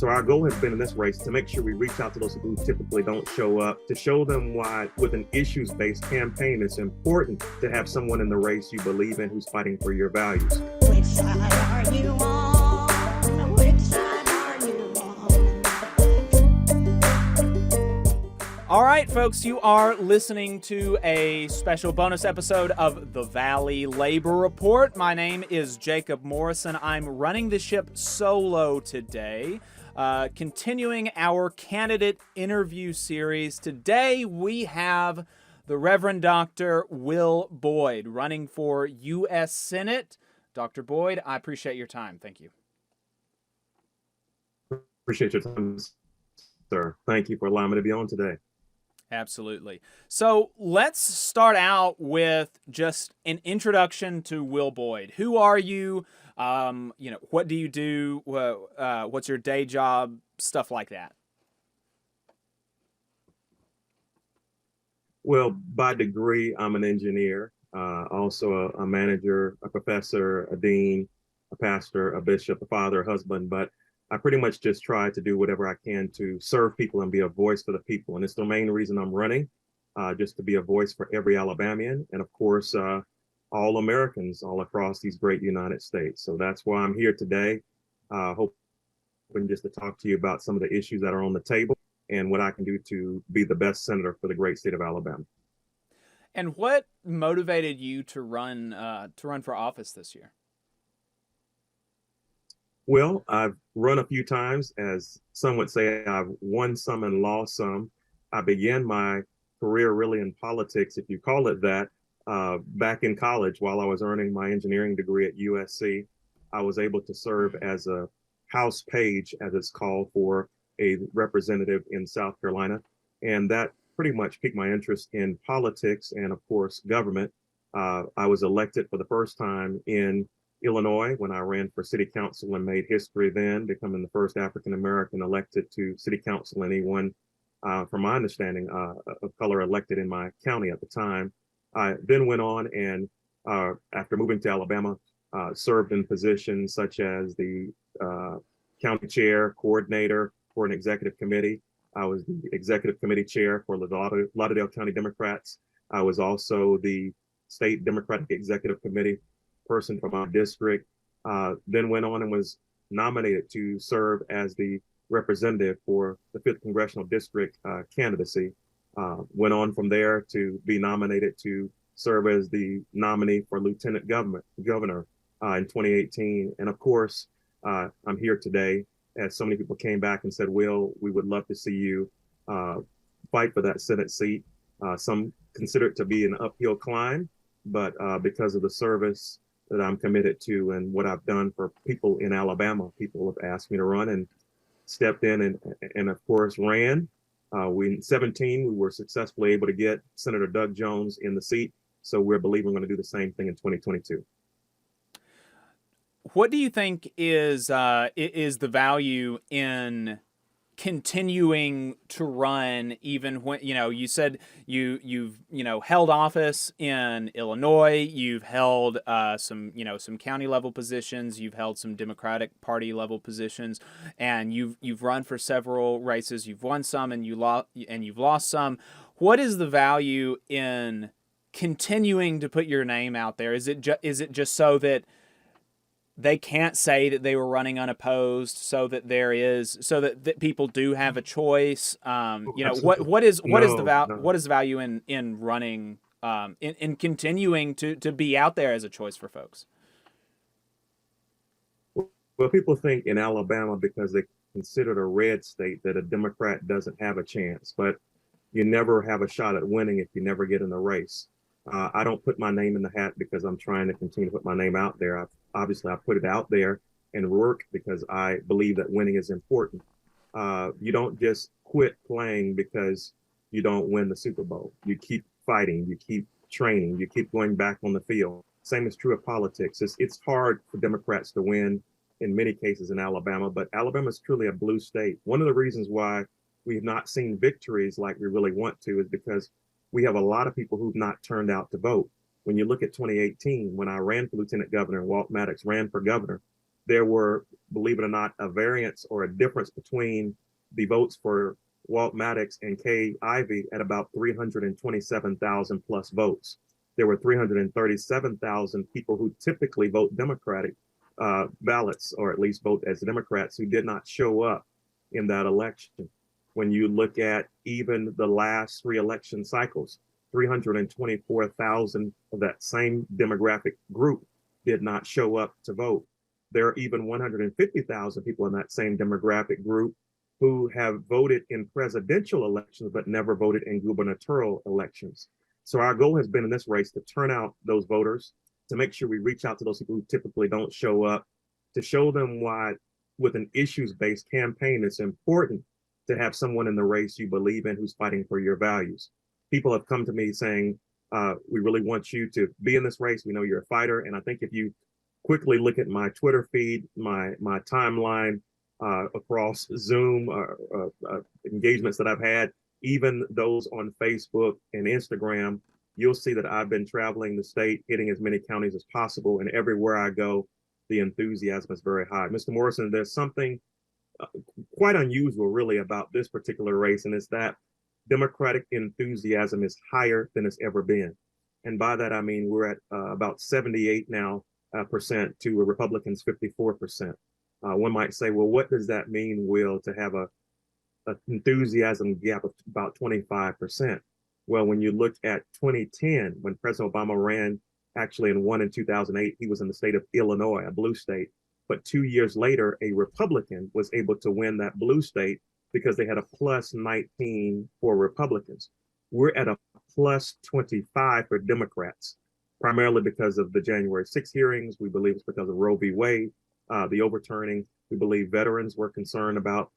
So our goal has been in this race to make sure we reach out to those who typically don't show up, to show them why with an issues-based campaign, it's important to have someone in the race you believe in who's fighting for your values. Which side are you on? Which side are you on? All right, folks, you are listening to a special bonus episode of the Valley Labor Report. My name is Jacob Morrison. I'm running the ship solo today, continuing our candidate interview series. Today, we have the Reverend Dr. Will Boyd running for U.S. Senate. Dr. Boyd, I appreciate your time. Thank you. Appreciate your time, sir. Thank you for allowing me to be on today. Absolutely. So let's start out with just an introduction to Will Boyd. Who are you? What do you do? What's your day job? Stuff like that. Well, by degree, I'm an engineer, also a manager, a professor, a dean, a pastor, a bishop, a father, a husband, but I pretty much just try to do whatever I can to serve people and be a voice for the people. And it's the main reason I'm running, just to be a voice for every Alabamian and, of course, all Americans all across these great United States. So that's why I'm here today, hoping just to talk to you about some of the issues that are on the table and what I can do to be the best senator for the great state of Alabama. And what motivated you to run for office this year? Well, I've run a few times. As some would say, I've won some and lost some. I began my career really in politics, if you call it that, back in college while I was earning my engineering degree at USC. I was able to serve as a House page, as it's called, for a representative in South Carolina. And that pretty much piqued my interest in politics and, of course, government. I was elected for the first time in Illinois when I ran for city council and made history then, becoming the first African-American elected to city council, and anyone, from my understanding, of color elected in my county at the time. I then went on and, after moving to Alabama, served in positions such as the county chair, coordinator for an executive committee. I was the executive committee chair for Lauderdale County Democrats. I was also the state Democratic Executive Committee person from our district, then went on and was nominated to serve as the representative for the 5th Congressional District candidacy. Went on from there to be nominated to serve as the nominee for Lieutenant Governor in 2018. And of course, I'm here today as so many people came back and said, Will, we would love to see you fight for that Senate seat. Some consider it to be an uphill climb, but because of the service that I'm committed to and what I've done for people in Alabama, people have asked me to run and stepped in and of course ran. In 2017, we were successfully able to get Senator Doug Jones in the seat. So we're believing we're going to do the same thing in 2022. What do you think is the value in continuing to run, even when, you said you've held office in Illinois, you've held some county level positions, you've held some Democratic Party level positions, and you've run for several races, you've won some and you've lost some. What is the value in continuing to put your name out there? Is it just so that they can't say that they were running unopposed, so that that people do have a choice? What is the value in running, in continuing to be out there as a choice for folks? Well, people think in Alabama, because they considered a red state, that a Democrat doesn't have a chance, but you never have a shot at winning if you never get in the race. I don't put my name in the hat because I'm trying to continue to put my name out there. I put it out there and work because I believe that winning is important. You don't just quit playing because you don't win the Super Bowl. You keep fighting, you keep training, you keep going back on the field. Same is true of politics. It's hard for Democrats to win in many cases in Alabama, but Alabama is truly a blue state. One of the reasons why we've not seen victories like we really want to is because we have a lot of people who've not turned out to vote. When you look at 2018, when I ran for lieutenant governor and Walt Maddox ran for governor, there were, believe it or not, a variance or a difference between the votes for Walt Maddox and Kay Ivey at about 327,000 plus votes. There were 337,000 people who typically vote Democratic ballots, or at least vote as Democrats, who did not show up in that election. When you look at even the last 3 election cycles, 324,000 of that same demographic group did not show up to vote. There are even 150,000 people in that same demographic group who have voted in presidential elections but never voted in gubernatorial elections. So our goal has been in this race to turn out those voters, to make sure we reach out to those people who typically don't show up, to show them why with an issues-based campaign, it's important to have someone in the race you believe in who's fighting for your values. People have come to me saying, we really want you to be in this race. We know you're a fighter. And I think if you quickly look at my Twitter feed, my timeline across Zoom engagements that I've had, even those on Facebook and Instagram, you'll see that I've been traveling the state, hitting as many counties as possible. And everywhere I go, the enthusiasm is very high. Mr. Morrison, there's something quite unusual really about this particular race, and it's that Democratic enthusiasm is higher than it's ever been. And by that, I mean, we're at about 78 now percent to Republicans 54%. One might say, well, what does that mean, Will, to have a enthusiasm gap of about 25%? Well, when you look at 2010, when President Obama ran actually and won in 2008, he was in the state of Illinois, a blue state. But 2 years later, a Republican was able to win that blue state because they had a plus 19 for Republicans. We're at a plus 25 for Democrats, primarily because of the January 6 hearings. We believe it's because of Roe v. Wade, the overturning. We believe veterans were concerned about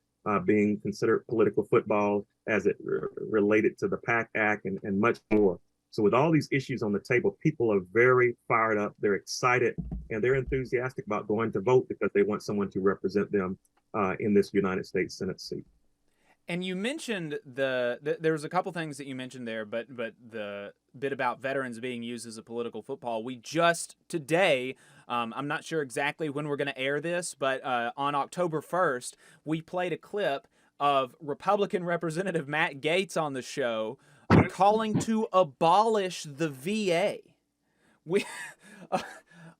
being considered political football as it related to the PACT Act and much more. So with all these issues on the table, people are very fired up. They're excited and they're enthusiastic about going to vote because they want someone to represent them in this United States Senate seat. And you mentioned there was a couple things that you mentioned there, but the bit about veterans being used as a political football. We just today, I'm not sure exactly when we're going to air this, but on October 1st, we played a clip of Republican Representative Matt Gaetz on the show calling to abolish the VA.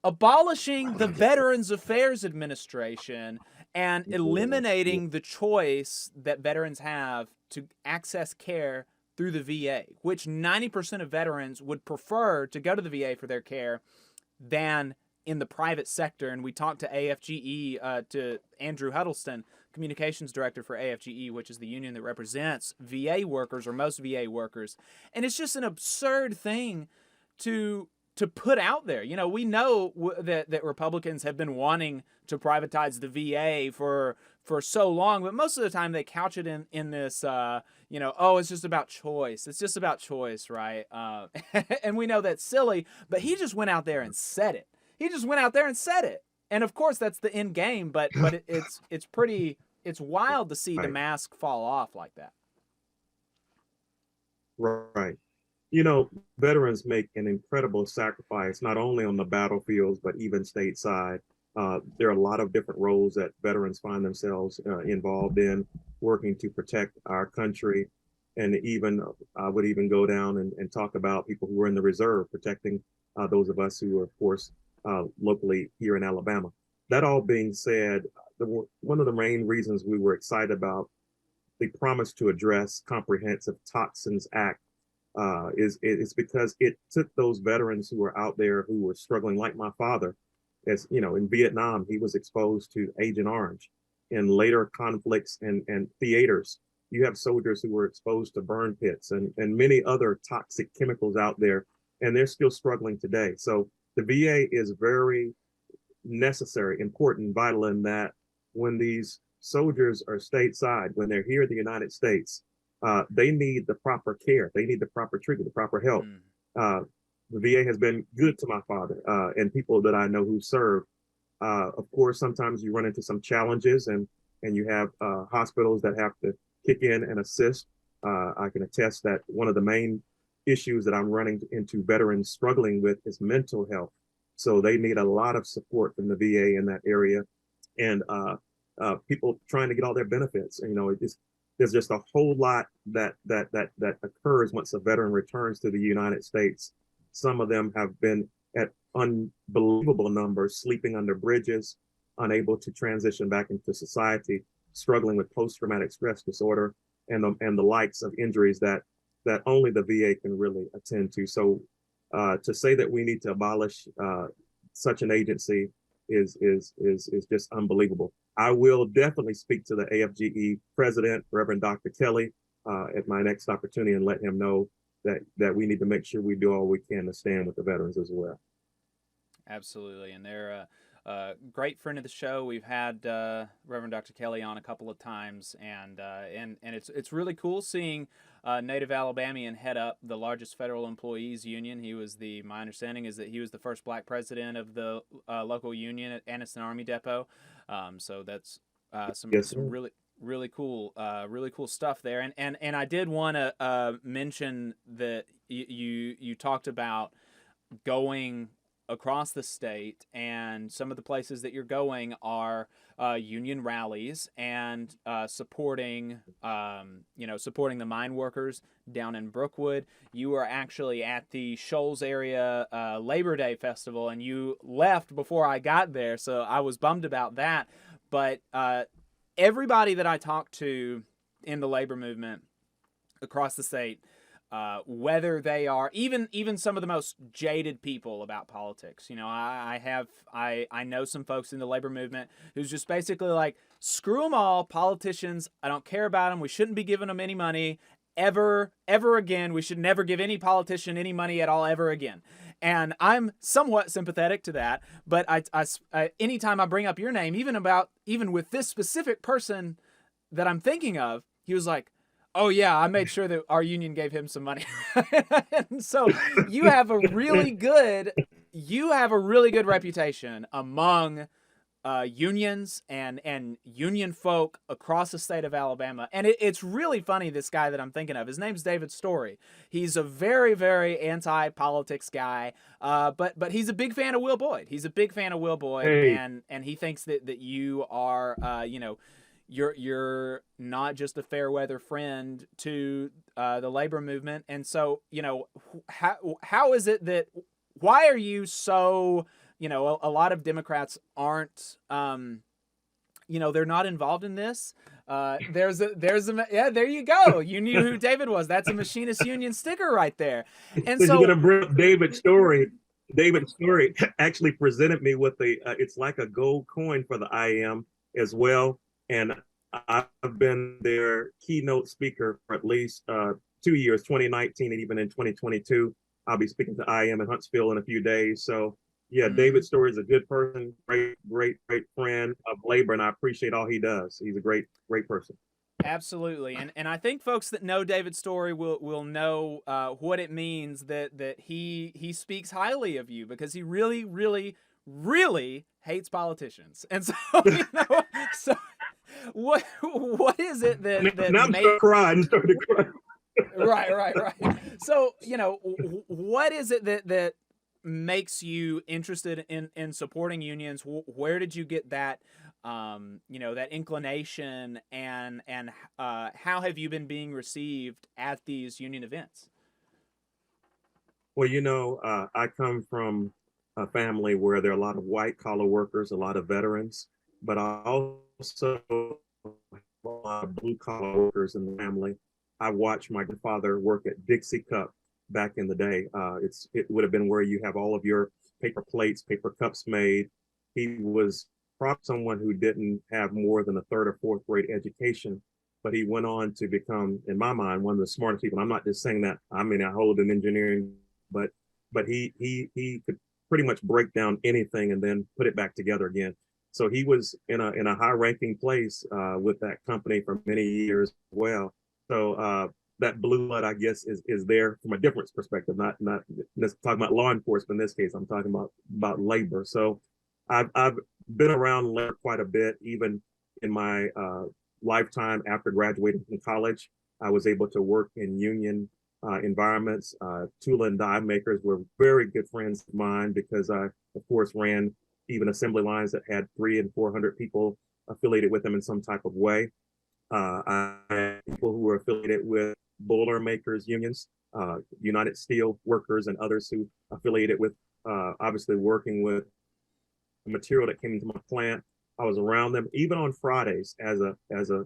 Abolishing the Veterans Affairs Administration and eliminating the choice that veterans have to access care through the VA, which 90% of veterans would prefer to go to the VA for their care than in the private sector. And we talked to AFGE, to Andrew Huddleston, communications director for AFGE, which is the union that represents VA workers or most VA workers. And it's just an absurd thing to put out there. You know, we know that Republicans have been wanting to privatize the VA for so long, but most of the time they couch it in this, oh, it's just about choice. It's just about choice, right? And we know that's silly, but he just went out there and said it. And of course that's the end game, but it's wild to see the mask fall off like that. Right. You know, veterans make an incredible sacrifice, not only on the battlefields, but even stateside. There are a lot of different roles that veterans find themselves involved in, working to protect our country. And even I would even go down and talk about people who are in the reserve, protecting those of us who are, of course, locally here in Alabama. That all being said, one of the main reasons we were excited about the promise to address Comprehensive Toxins Act is because it took those veterans who were out there who were struggling, like my father. As you know, in Vietnam, he was exposed to Agent Orange. In later conflicts and theaters, you have soldiers who were exposed to burn pits and many other toxic chemicals out there, and they're still struggling today. So the VA is very necessary, important, vital in that when these soldiers are stateside, when they're here in the United States, they need the proper care. They need the proper treatment, the proper help. The VA has been good to my father and people that I know who serve. Of course, sometimes you run into some challenges and you have hospitals that have to kick in and assist. I can attest that one of the main issues that I'm running into veterans struggling with is mental health. So they need a lot of support from the VA in that area. and people trying to get all their benefits. And, there's just a whole lot that occurs once a veteran returns to the United States. Some of them have been at unbelievable numbers, sleeping under bridges, unable to transition back into society, struggling with post-traumatic stress disorder and the likes of injuries that only the VA can really attend to. So to say that we need to abolish such an agency is just unbelievable. I will definitely speak to the AFGE president, Reverend Dr. Kelly, at my next opportunity and let him know that we need to make sure we do all we can to stand with the veterans as well. Absolutely, and they're a great friend of the show. We've had Reverend Dr. Kelly on a couple of times, and it's really cool seeing native Alabamian head up the largest federal employees union. My understanding is that he was the first black president of the local union at Anniston Army Depot. So that's some really cool stuff there. And I did want to mention that you talked about going across the state, and some of the places that you're going are union rallies and supporting the mine workers down in Brookwood. You were actually at the Shoals area Labor Day festival, and you left before I got there, so I was bummed about that. But everybody that I talked to in the labor movement across the state, whether they are even some of the most jaded people about politics. I know some folks in the labor movement who's just basically like, screw them all, politicians, I don't care about them, we shouldn't be giving them any money ever again, we should never give any politician any money at all ever again. And I'm somewhat sympathetic to that, but I anytime I bring up your name, even with this specific person that I'm thinking of, he was like, oh yeah, I made sure that our union gave him some money. And so you have a really good reputation among unions and union folk across the state of Alabama. And it's really funny, this guy that I'm thinking of, his name's David Story. He's a very, very anti-politics guy, but he's a big fan of Will Boyd. Hey. And he thinks that you are, you're not just a fair weather friend to the labor movement. And so, how is it that, why are you so, a lot of Democrats aren't, they're not involved in this. Yeah, there you go. You knew who David was. That's a Machinist Union sticker right there. And so you're going to bring up David Story. David Story actually presented me with it's like a gold coin for the IM as well. And I've been their keynote speaker for at least 2 years, 2019 and even in 2022. I'll be speaking to IM in Huntsville in a few days. So yeah, David Story is a good person, great friend of labor, and I appreciate all he does. He's a great person. Absolutely, and I think folks that know David Story will know what it means that he speaks highly of you, because he really hates politicians. And so so what is it that now I'm starting to cry. Right. So what is it that makes you interested in supporting unions? Where did you get that that inclination, and how have you been being received at these union events? Well, I come from a family where there are a lot of white collar workers, a lot of veterans, but I also have a lot of blue collar workers in the family. I watched my grandfather work at Dixie Cup back in the day. It would have been where you have all of your paper plates, paper cups made. He was probably someone who didn't have more than a third or fourth grade education, but he went on to become, in my mind, one of the smartest people. I'm not just saying that. I mean, I hold an engineering, but he could pretty much break down anything and then put it back together again. So he was in a high ranking place with that company for many years as well. So that blue blood, I guess, is there from a different perspective, not talking about law enforcement in this case. I'm talking about labor. So I've been around labor quite a bit, even in my lifetime after graduating from college. I was able to work in union environments. Tool and die makers were very good friends of mine because I, of course, ran even assembly lines that had 300 and 400 people affiliated with them in some type of way. I had people who were affiliated with boiler makers unions, United Steel Workers, and others who affiliated with, obviously working with material that came into my plant. I was around them even on Fridays as a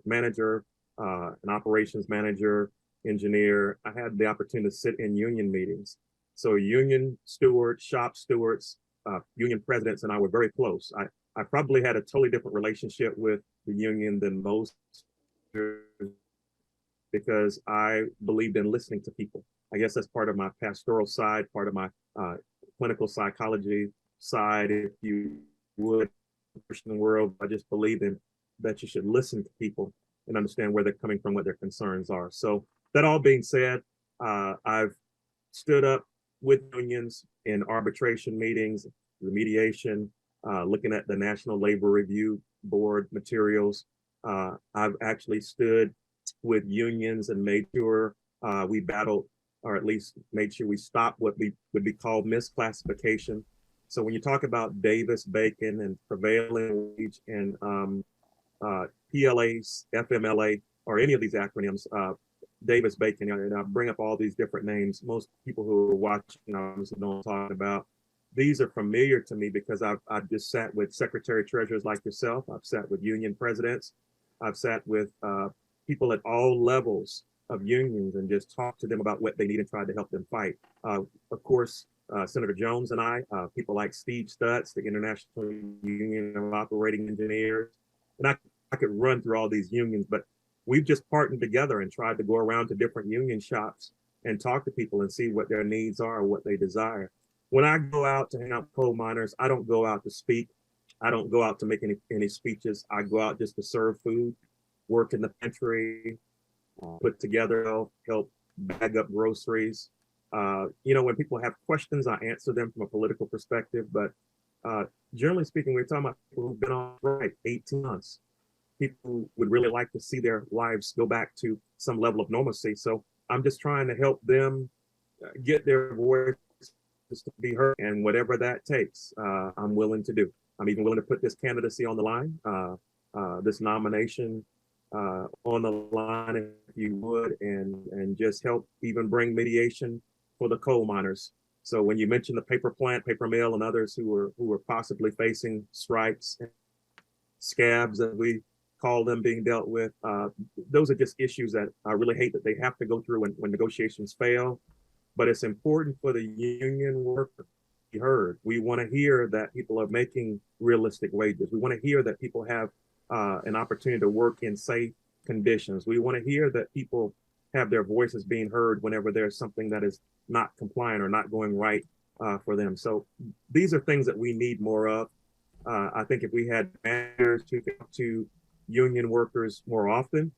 manager, an operations manager, engineer. I had the opportunity to sit in union meetings. So union stewards, shop stewards, union presidents, and I were very close. I probably had a totally different relationship with the union than most, because I believed in listening to people. I guess that's part of my pastoral side, part of my clinical psychology side, if you would, Christian world. I just believe in that you should listen to people and understand where they're coming from, what their concerns are. So that all being said, I've stood up with unions in arbitration meetings, remediation, looking at the National Labor Review Board materials. I've actually stood with unions and made sure we battled, or at least made sure we stopped what would be called misclassification. So when you talk about Davis-Bacon and prevailing wage and PLAs, FMLA, or any of these acronyms, Davis-Bacon, and I bring up all these different names. Most people who are watching obviously know what I'm talking about. These are familiar to me because I've just sat with secretary treasurers like yourself. I've sat with union presidents. I've sat with people at all levels of unions and just talked to them about what they need and tried to help them fight. Of course, Senator Jones and I, people like Steve Stutz, the International Union of Operating Engineers, and I could run through all these unions, but we've just partnered together and tried to go around to different union shops and talk to people and see what their needs are, what they desire. When I go out to hang out with coal miners, I don't go out to speak. I don't go out to make any speeches. I go out just to serve food, work in the pantry, put together, help bag up groceries. When people have questions, I answer them from a political perspective. But generally speaking, we're talking about people who've been on strike 18 months. People would really like to see their lives go back to some level of normalcy. So I'm just trying to help them get their voice to be heard, and whatever that takes, I'm willing to do. I'm even willing to put this candidacy on the line, this nomination on the line, if you would, and just help even bring mediation for the coal miners. So when you mentioned the paper plant, paper mill, and others who were possibly facing strikes, scabs, as we call them, being dealt with, those are just issues that I really hate that they have to go through when negotiations fail. But it's important for the union worker to be heard. We want to hear that people are making realistic wages. We want to hear that people have an opportunity to work in safe conditions. We want to hear that people have their voices being heard whenever there's something that is not compliant or not going right for them. So these are things that we need more of. I think if we had managers who could talk to union workers more often,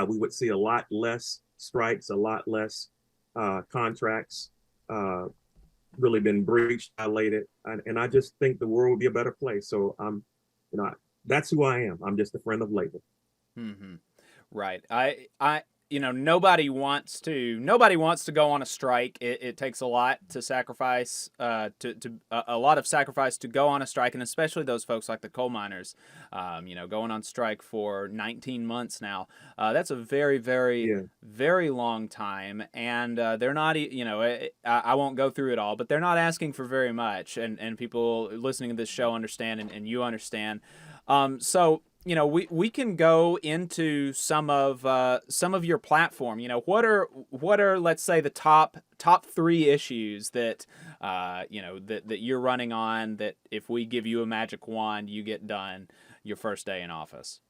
we would see a lot less strikes, a lot less contracts really been breached, violated, and I just think the world would be a better place. So that's who I am. I'm just a friend of labor. Mm-hmm. Right. Nobody wants to go on a strike. It takes a lot to sacrifice, a lot of sacrifice to go on a strike, and especially those folks like the coal miners, going on strike for 19 months now. That's a very, very, very long time, and they're not, I won't go through it all, but they're not asking for very much, and people listening to this show understand, and you understand. So we can go into some of your platform. What are let's say the top 3 issues that that you're running on, that if we give you a magic wand, you get done your first day in office?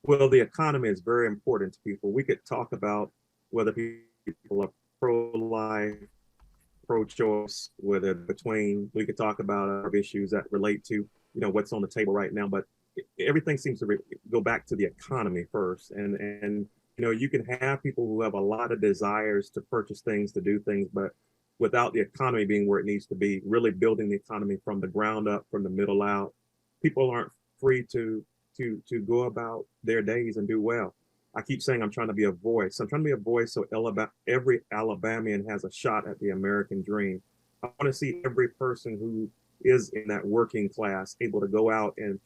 Well, the economy is very important to people. We could talk about whether people are pro-life, pro-choice, whether between. We could talk about other issues that relate to what's on the table right now, but everything seems to go back to the economy first. And you can have people who have a lot of desires to purchase things, to do things, but without the economy being where it needs to be, really building the economy from the ground up, from the middle out, people aren't free to go about their days and do well. I keep saying I'm trying to be a voice. I'm trying to be a voice so every Alabamian has a shot at the American dream. I want to see every person who is in that working class, able to go out and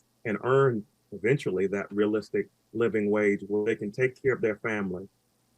earn eventually that realistic living wage where they can take care of their family.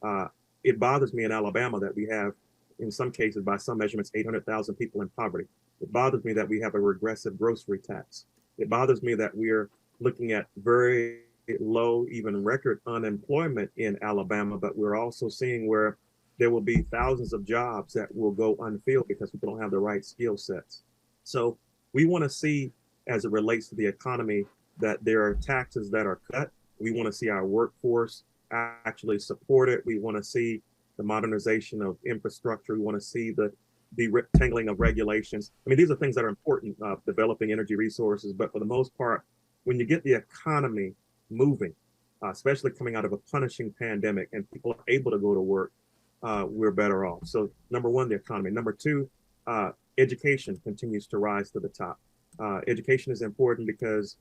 Uh, it bothers me in Alabama that we have, in some cases, by some measurements, 800,000 people in poverty. It bothers me that we have a regressive grocery tax. It bothers me that we're looking at very low, even record unemployment in Alabama, but we're also seeing where there will be thousands of jobs that will go unfilled because people don't have the right skill sets. So we want to see, as it relates to the economy, that there are taxes that are cut. We want to see our workforce actually support it. We want to see the modernization of infrastructure. We want to see the detangling of regulations. I mean, these are things that are important, developing energy resources, but for the most part, when you get the economy moving, especially coming out of a punishing pandemic and people are able to go to work, we're better off. So number one, the economy. Number two, education continues to rise to the top. Education is important because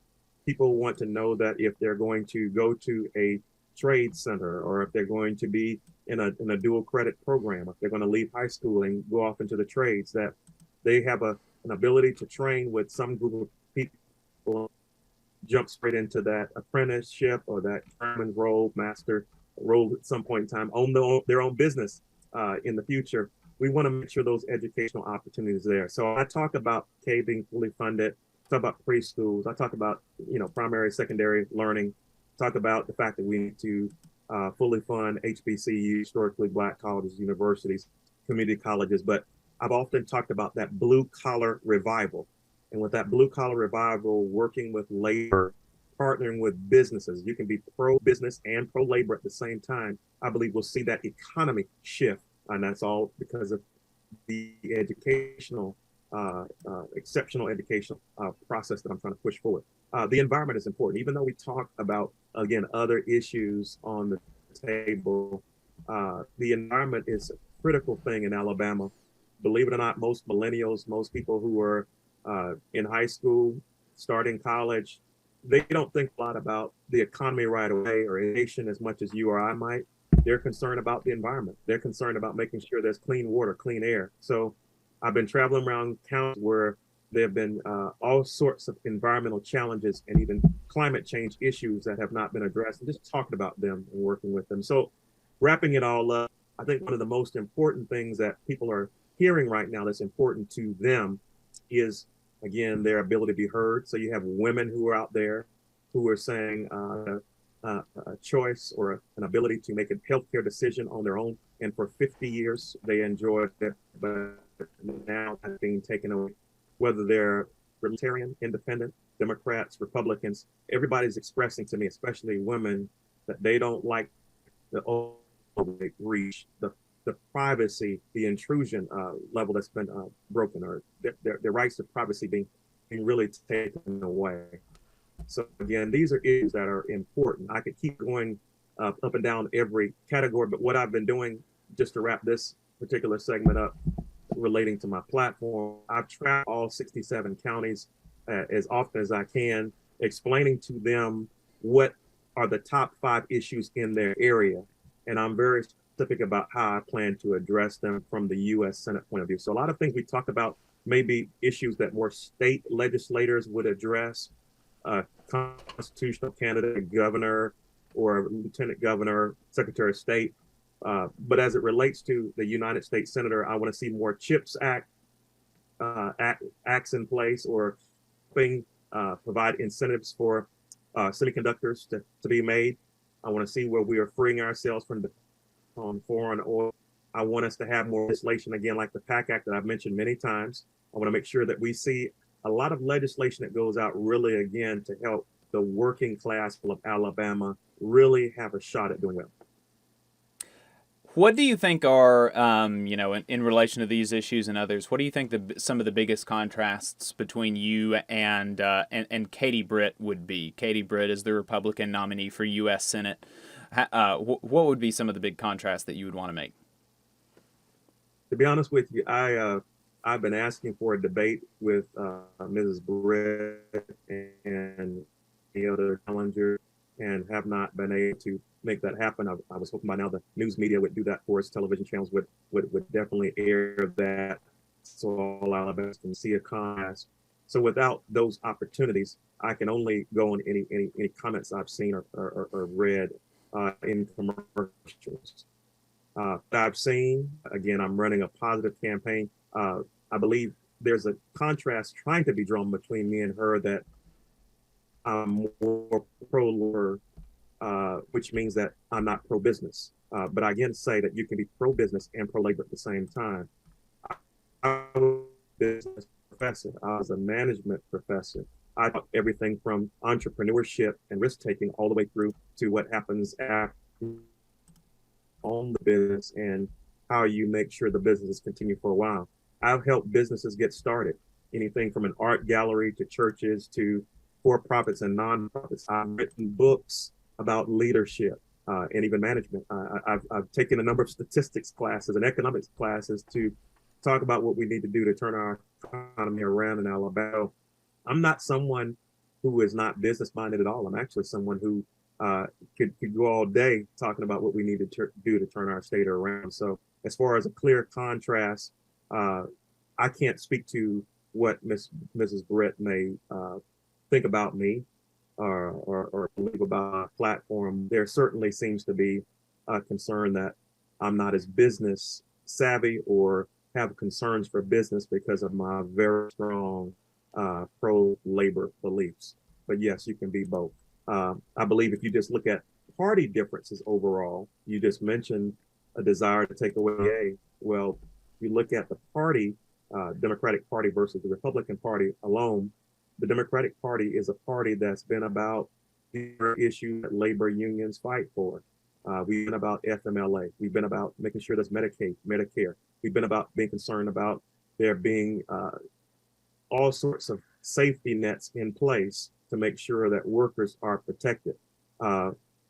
people want to know that if they're going to go to a trade center, or if they're going to be in a dual credit program, if they're going to leave high school and go off into the trades, that they have an ability to train with some group of people, jump straight into that apprenticeship or that fireman's role, master role at some point in time, own their own business in the future. We want to make sure those educational opportunities are there. So I talk about K being fully funded, talk about preschools, I talk about primary, secondary learning, talk about the fact that we need to fully fund HBCU, historically Black colleges, universities, community colleges. But I've often talked about that blue collar revival. And with that blue collar revival, working with labor, partnering with businesses, you can be pro business and pro labor at the same time. I believe we'll see that economy shift. And that's all because of the educational, exceptional educational process that I'm trying to push forward. The environment is important. Even though we talk about, again, other issues on the table, the environment is a critical thing in Alabama. Believe it or not, most millennials, most people who are in high school, starting college, they don't think a lot about the economy right away or education as much as you or I might. They're concerned about the environment. They're concerned about making sure there's clean water, clean air. So I've been traveling around counties where there have been all sorts of environmental challenges and even climate change issues that have not been addressed, and just talking about them and working with them. So wrapping it all up, I think one of the most important things that people are hearing right now that's important to them is, again, their ability to be heard. So you have women who are out there who are saying a choice or an ability to make a healthcare decision on their own. And for 50 years, they enjoyed it, but now that's being taken away. Whether they're libertarian, independent, Democrats, Republicans, everybody's expressing to me, especially women, that they don't like the reach, the privacy, the intrusion level that's been broken, or their rights to privacy being really taken away. So again, these are issues that are important. I could keep going up and down every category, but what I've been doing, just to wrap this particular segment up relating to my platform, I've traveled all 67 counties as often as I can, explaining to them what are the top 5 issues in their area. And I'm very specific about how I plan to address them from the U.S. Senate point of view. So a lot of things we talk about may be issues that more state legislators would address, constitutional candidate, governor, or lieutenant governor, secretary of state. But as it relates to the United States Senator, I want to see more CHIPS acts in place, or provide incentives for semiconductors to be made. I want to see where we are freeing ourselves from on foreign oil. I want us to have more legislation, again, like the PAC Act that I've mentioned many times. I want to make sure that we see a lot of legislation that goes out really, again, to help the working class of Alabama really have a shot at doing well. What do you think are, in relation to these issues and others, what do you think some of the biggest contrasts between you and Katie Britt would be? Katie Britt is the Republican nominee for U.S. Senate. What would be some of the big contrasts that you would want to make? To be honest with you, I've been asking for a debate with Mrs. Britt and the other challenger, and have not been able to make that happen. I was hoping by now the news media would do that for us. Television channels would definitely air that, so all Alabamans can see a contrast. So without those opportunities, I can only go on any comments I've seen or read in commercials. That I've seen, again, I'm running a positive campaign. I believe there's a contrast trying to be drawn between me and her, that I'm more pro-labor, which means that I'm not pro-business. But I again say that you can be pro-business and pro-labor at the same time. I was a business professor. I was a management professor. I taught everything from entrepreneurship and risk-taking all the way through to what happens after on the business and how you make sure the businesses continue for a while. I've helped businesses get started, anything from an art gallery to churches to for-profits and non-profits. I've written books about leadership and even management. I've taken a number of statistics classes and economics classes to talk about what we need to do to turn our economy around in Alabama. I'm not someone who is not business-minded at all. I'm actually someone who could go all day talking about what we need to do to turn our state around. So as far as a clear contrast, I can't speak to what Mrs. Britt may think about me or believe about our platform. There certainly seems to be a concern that I'm not as business savvy or have concerns for business because of my very strong pro-labor beliefs. But yes, you can be both. I believe if you just look at party differences overall, you just mentioned a desire to take away A. Well, you look at the party, Democratic Party versus the Republican Party alone, the Democratic Party is a party that's been about the issue that labor unions fight for. We've been about FMLA. We've been about making sure there's Medicaid, Medicare. We've been about being concerned about there being all sorts of safety nets in place to make sure that workers are protected.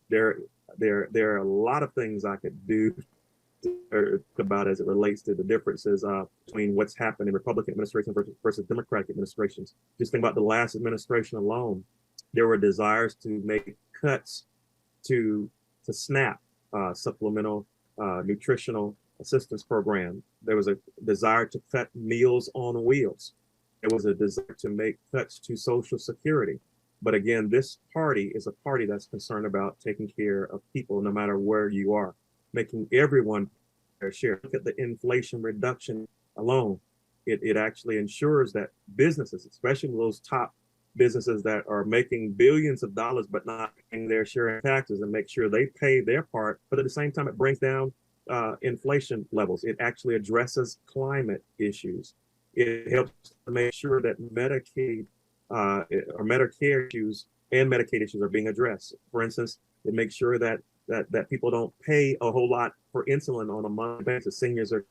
There are a lot of things I could do about as it relates to the differences between what's happened in Republican administration versus Democratic administrations. Just think about the last administration alone. There were desires to make cuts to SNAP, supplemental nutritional assistance program. There was a desire to cut Meals on Wheels. There was a desire to make cuts to Social Security. But again, this party is a party that's concerned about taking care of people no matter where you are, making everyone their share. Look at the Inflation Reduction alone. It actually ensures that businesses, especially those top businesses that are making billions of dollars but not paying their share in taxes, and make sure they pay their part. But at the same time, it brings down inflation levels. It actually addresses climate issues. It helps to make sure that Medicaid or Medicare issues and Medicaid issues are being addressed. For instance, it makes sure that people don't pay a whole lot for insulin on a monthly basis. Seniors are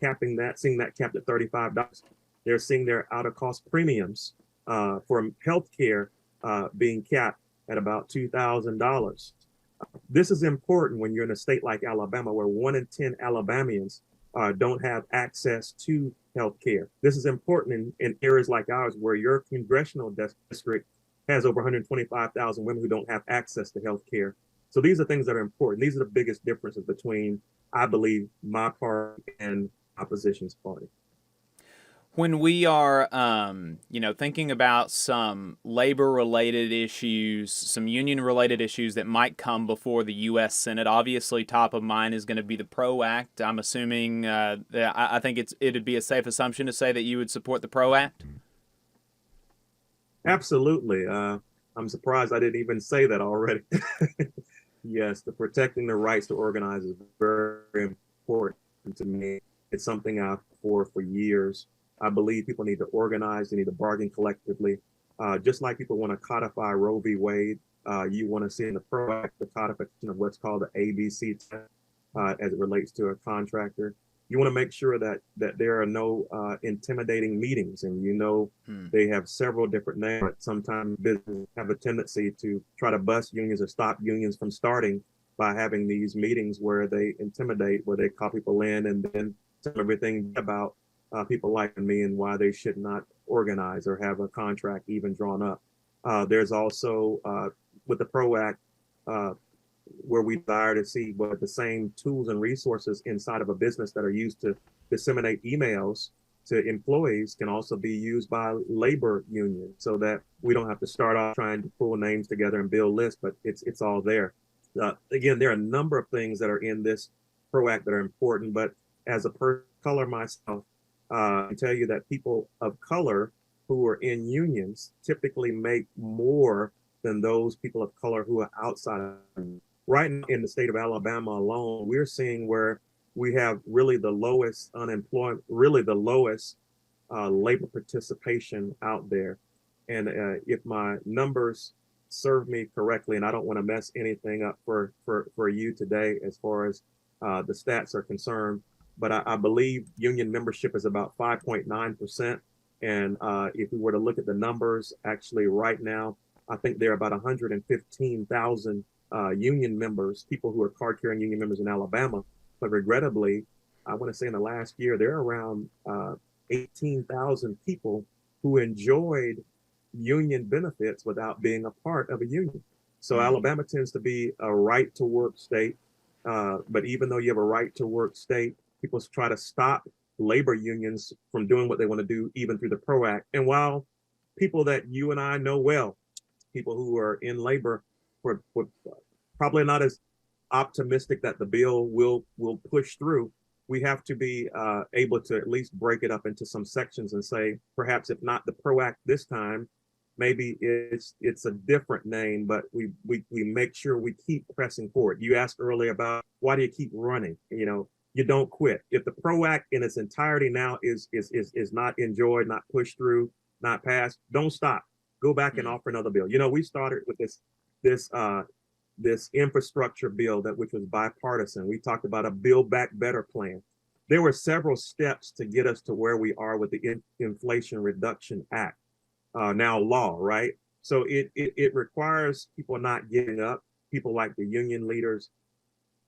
seeing that capped at $35. They're seeing their out-of-cost premiums for healthcare being capped at about $2,000. This is important when you're in a state like Alabama, where 1 in 10 Alabamians don't have access to health care. This is important in areas like ours, where your congressional district has over 125,000 women who don't have access to health care. So these are things that are important. These are the biggest differences between, I believe, my party and opposition's party. When we are, thinking about some labor-related issues, some union-related issues that might come before the U.S. Senate, obviously top of mind is going to be the PRO Act. I'm assuming that I think it'd be a safe assumption to say that you would support the PRO Act. Absolutely. I'm surprised I didn't even say that already. Yes, the protecting the rights to organize is very important to me. It's something I've fought for years. I believe people need to organize, they need to bargain collectively. Just like people want to codify Roe v. Wade, you want to see in the PRO Act the codification of what's called the ABC test as it relates to a contractor. You want to make sure that there are no intimidating meetings, and they have several different names. Sometimes businesses have a tendency to try to bust unions or stop unions from starting by having these meetings where they intimidate, where they call people in and then tell everything about people like me and why they should not organize or have a contract even drawn up. There's also with the PRO Act, where we desire to see what the same tools and resources inside of a business that are used to disseminate emails to employees can also be used by labor unions, so that we don't have to start off trying to pull names together and build lists, but it's all there. Again, there are a number of things that are in this PRO Act that are important, but as a person of color myself, I can tell you that people of color who are in unions typically make more than those people of color who are outside of. Right now in the state of Alabama alone, we're seeing where we have really the lowest unemployment, really the lowest labor participation out there. And if my numbers serve me correctly, and I don't want to mess anything up for you today as far as the stats are concerned, but I believe union membership is about 5.9%. And if we were to look at the numbers, actually right now, I think there are about 115,000 union members, people who are card carrying union members in Alabama. But regrettably, I want to say in the last year, there are around 18,000 people who enjoyed union benefits without being a part of a union. So Alabama tends to be a right to work state. But even though you have a right to work state, people try to stop labor unions from doing what they want to do, even through the PRO Act. And while people that you and I know well, people who are in labor, were probably not as optimistic that the bill will push through, we have to be able to at least break it up into some sections and say, perhaps if not the PRO Act this time, maybe it's a different name, but we make sure we keep pressing forward. You asked earlier about why do you keep running? You don't quit. If the PRO Act in its entirety now is not enjoyed, not pushed through, not passed, don't stop. Go back and offer another bill. We started with this infrastructure bill which was bipartisan. We talked about a Build Back Better plan. There were several steps to get us to where we are with the Inflation Reduction Act, now law, right? So it requires people not giving up, people like the union leaders,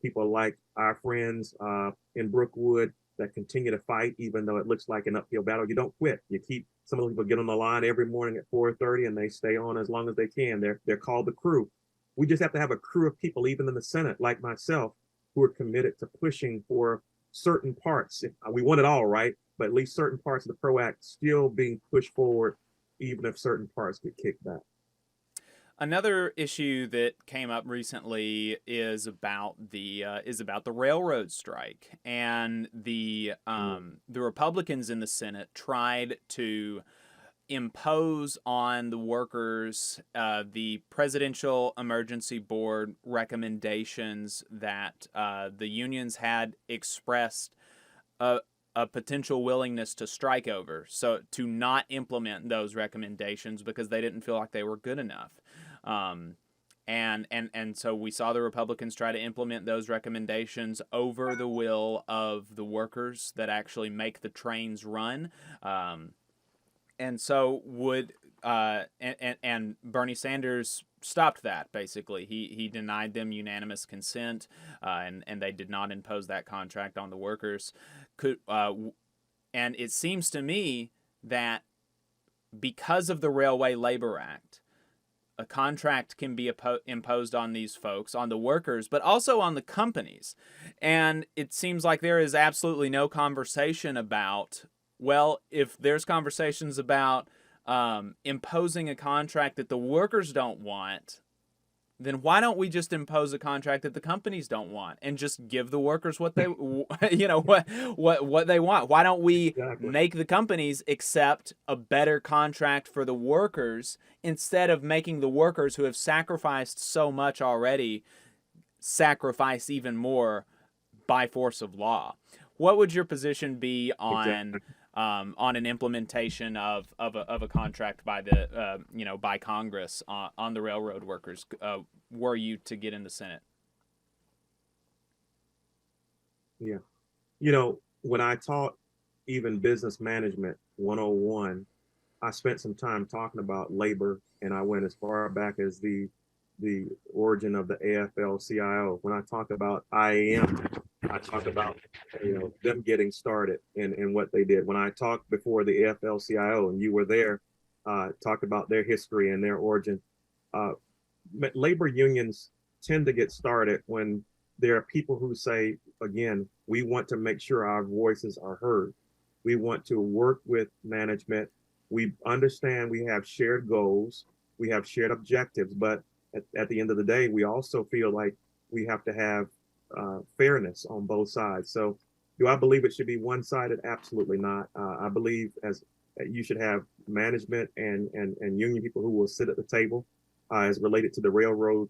people like our friends in Brookwood that continue to fight, even though it looks like an uphill battle. You don't quit. You keep, some of those people get on the line every morning at 4:30 and they stay on as long as they can. They're called the crew. We just have to have a crew of people, even in the Senate, like myself, who are committed to pushing for certain parts. We want it all, right? But at least certain parts of the PRO Act still being pushed forward, even if certain parts get kicked back. Another issue that came up recently is about the railroad strike, and the Republicans in the Senate tried to impose on the workers the Presidential Emergency Board recommendations that the unions had expressed a potential willingness to strike over, so to not implement those recommendations because they didn't feel like they were good enough. And so we saw the Republicans try to implement those recommendations over the will of the workers that actually make the trains run. And so and Bernie Sanders stopped that. Basically, he denied them unanimous consent, and they did not impose that contract on the workers. And it seems to me that because of the Railway Labor Act, a contract can be imposed on these folks, on the workers, but also on the companies. And it seems like there is absolutely no conversation about, well, if there's conversations about imposing a contract that the workers don't want, then why don't we just impose a contract that the companies don't want and just give the workers what they, what they want? Why don't we make the companies accept a better contract for the workers instead of making the workers who have sacrificed so much already sacrifice even more by force of law? What would your position be on an implementation of a contract by the by Congress on the railroad workers, were you to get in the Senate? Yeah, when I taught even business management 101, I spent some time talking about labor, and I went as far back as the origin of the AFL-CIO. When I talk about IAM, I talk about them getting started and what they did. When I talked before the AFL-CIO, and you were there, talked about their history and their origin. Labor unions tend to get started when there are people who say, again, we want to make sure our voices are heard. We want to work with management. We understand we have shared goals, we have shared objectives, but at the end of the day, we also feel like we have to have fairness on both sides. So, do I believe it should be one-sided? Absolutely not. I believe as you should have management and union people who will sit at the table as related to the railroad.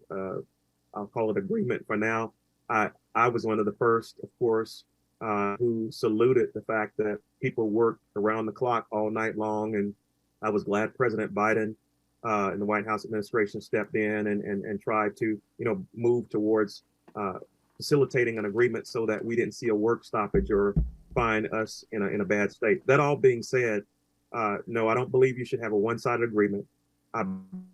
I'll call it agreement for now. I was one of the first, of course, who saluted the fact that people worked around the clock all night long, and I was glad President Biden and the White House administration stepped in and tried to move towards facilitating an agreement so that we didn't see a work stoppage or find us in a bad state. That all being said, no, I don't believe you should have a one-sided agreement. I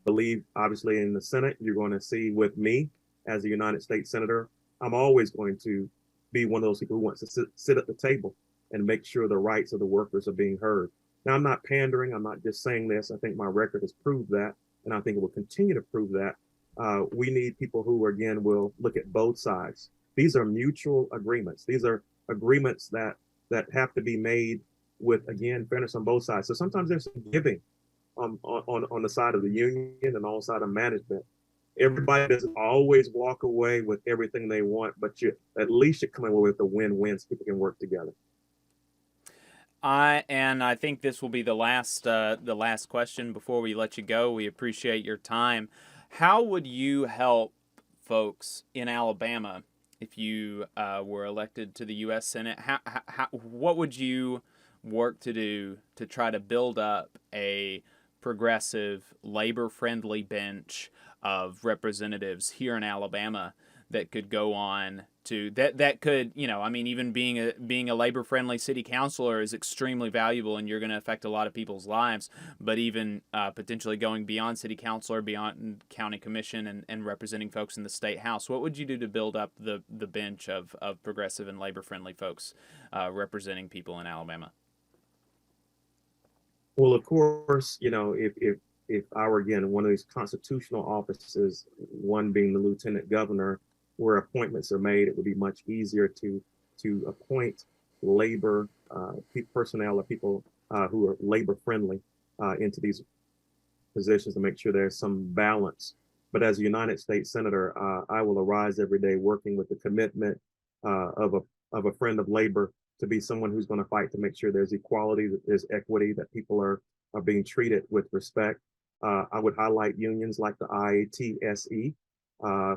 believe, obviously, in the Senate, you're going to see with me as a United States Senator, I'm always going to be one of those people who wants to sit at the table and make sure the rights of the workers are being heard. Now, I'm not pandering. I'm not just saying this. I think my record has proved that, and I think it will continue to prove that. We need people who, again, will look at both sides. These are mutual agreements. These are agreements that have to be made with, again, fairness on both sides. So sometimes there's some giving on the side of the union and on the side of management. Everybody doesn't always walk away with everything they want, but you at least you're coming away with a win-win so people can work together. I think this will be the last question before we let you go. We appreciate your time. How would you help folks in Alabama if you were elected to the U.S. Senate? What would you work to do to try to build up a progressive, labor-friendly bench of representatives here in Alabama that could go on to that could, I mean, even being a labor-friendly city councilor is extremely valuable, and you're going to affect a lot of people's lives. But even potentially going beyond city councilor, beyond county commission, and representing folks in the state house, what would you do to build up the bench of progressive and labor-friendly folks representing people in Alabama? Well, of course, if I were, again, in one of these constitutional offices, one being the lieutenant governor, where appointments are made, it would be much easier to appoint labor personnel or people who are labor friendly into these positions to make sure there's some balance. But as a United States Senator, I will arise every day working with the commitment of a friend of labor to be someone who's going to fight to make sure there's equality, that there's equity, that people are being treated with respect. I would highlight unions like the IATSE,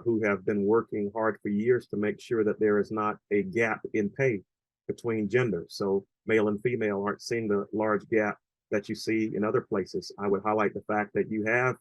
who have been working hard for years to make sure that there is not a gap in pay between genders. So male and female aren't seeing the large gap that you see in other places. I would highlight the fact that you have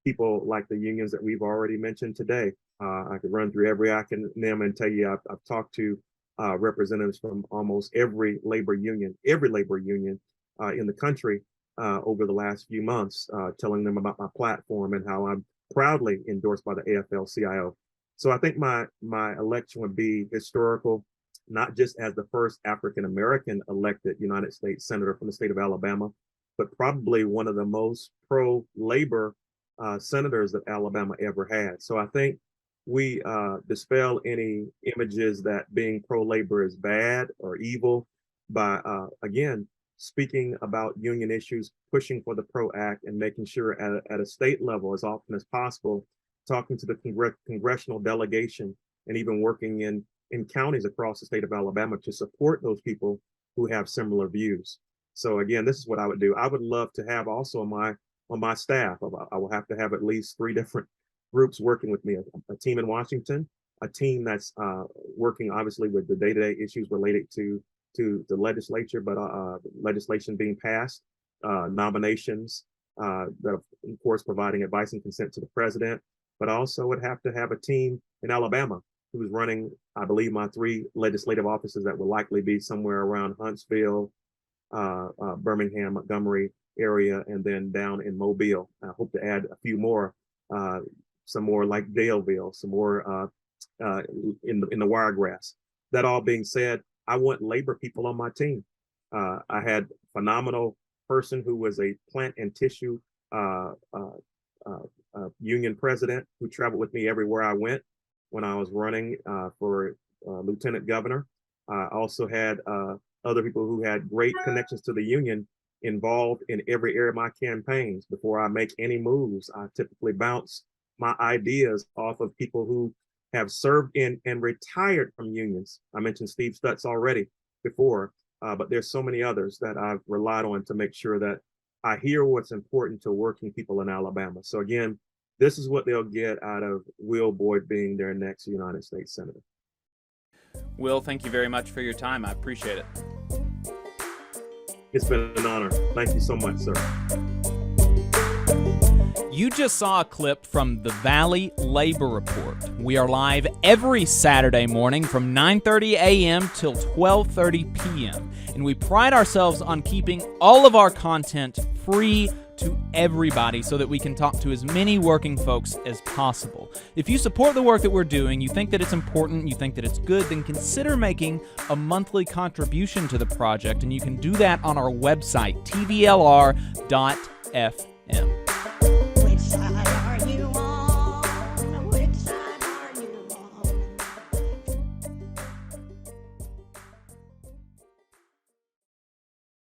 people like the unions that we've already mentioned today. I could run through every acronym and tell you I've talked to representatives from almost every labor union in the country over the last few months, telling them about my platform and how I'm proudly endorsed by the AFL-CIO. So I think my election would be historical, not just as the first African-American elected United States Senator from the state of Alabama, but probably one of the most pro-labor senators that Alabama ever had. So I think we dispel any images that being pro-labor is bad or evil by, again, speaking about union issues, pushing for the PRO Act, and making sure at a state level, as often as possible, talking to the congressional delegation, and even working in counties across the state of Alabama to support those people who have similar views. So again, this is what I would do. I would love to have also on my staff, I will have to have at least 3 different groups working with me, a team in Washington, a team that's working obviously with the day-to-day issues related to the legislature, but legislation being passed, nominations, that of course providing advice and consent to the president, but also would have to have a team in Alabama who's running, I believe, my 3 legislative offices that will likely be somewhere around Huntsville, Birmingham, Montgomery area, and then down in Mobile. I hope to add a few more, some more like Daleville, some more in the Wiregrass. That all being said, I want labor people on my team. I had a phenomenal person who was a plant and tissue union president who traveled with me everywhere I went when I was running for lieutenant governor. I also had other people who had great connections to the union involved in every area of my campaigns. Before I make any moves, I typically bounce my ideas off of people who have served in and retired from unions. I mentioned Steve Stutz already before, but there's so many others that I've relied on to make sure that I hear what's important to working people in Alabama. So again, this is what they'll get out of Will Boyd being their next United States Senator. Will, thank you very much for your time. I appreciate it. It's been an honor. Thank you so much, sir. You just saw a clip from the Valley Labor Report. We are live every Saturday morning from 9:30 a.m. till 12:30 p.m. And we pride ourselves on keeping all of our content free to everybody so that we can talk to as many working folks as possible. If you support the work that we're doing, you think that it's important, you think that it's good, then consider making a monthly contribution to the project, and you can do that on our website, tvlr.fm.